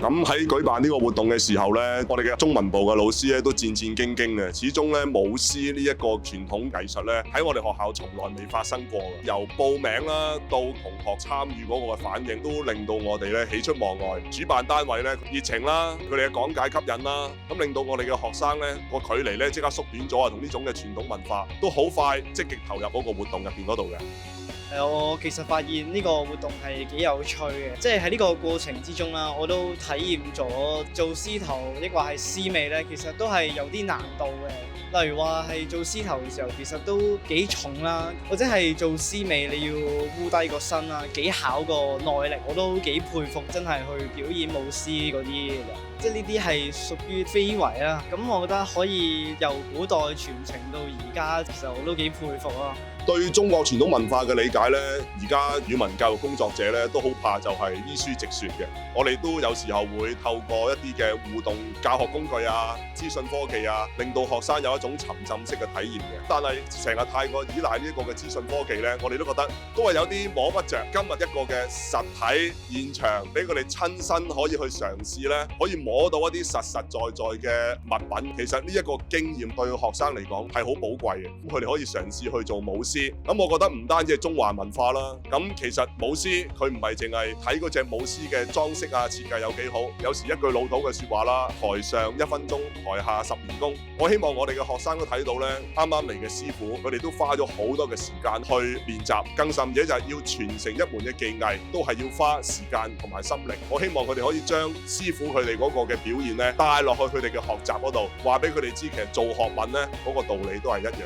咁喺舉辦呢個活動嘅時候呢，我哋嘅中文部嘅老師咧都戰戰兢兢嘅。始終咧舞獅呢一個傳統藝術咧喺我哋學校從來未發生過嘅。由報名啦到同學參與嗰個反應，都令到我哋咧喜出望外。主辦單位咧熱情啦，佢哋嘅講解吸引啦，咁令到我哋嘅學生咧個距離咧即刻縮短咗啊！同呢種嘅傳統文化都好快積極投入嗰個活動入邊嗰度嘅。我其實發現呢個活動係幾有趣嘅，即係喺呢個過程之中啦，我都體驗咗做獅頭，抑或係獅尾咧，其實都係有啲難度嘅。例如話係做獅頭嘅時候，其實都幾重啦，或者係做獅尾你要烏低個身啦，幾考個耐力，我都幾佩服真係去表演舞獅嗰啲嘅人。即係呢啲係屬於非遺啦，咁我覺得可以由古代傳承到而家，其實我都幾佩服咯。對中國傳統文化嘅理解呢，而家語文教育工作者呢都好怕就係依書直說嘅。我哋都有時候會透過一啲嘅互動教學工具啊、資訊科技啊，令到學生有一種沉浸式嘅體驗嘅。但係成日太過依賴呢個嘅資訊科技呢，我哋都覺得都係有啲摸不着。今日一個嘅實體現場，俾佢哋親身可以去嘗試呢，可以摸到一啲實實在在嘅物品。其實呢一個經驗對學生嚟講係好寶貴嘅。咁佢哋可以嘗試去做舞獅。咁我覺得唔單止係中華文化啦，咁其實舞獅佢唔係淨係睇嗰隻舞獅嘅裝飾啊、設計有幾好，有時一句老土嘅説話啦，台上1分鐘，台下10年功。我希望我哋嘅學生都睇到呢，啱啱嚟嘅師傅，佢哋都花咗好多嘅時間去練習，更甚者就係要傳承一門嘅技藝，都係要花時間同埋心力。我希望佢哋可以將師傅佢哋嗰個嘅表現呢帶落去佢哋嘅學習嗰度，話俾佢哋知，其實做學問呢嗰個道理都係一樣。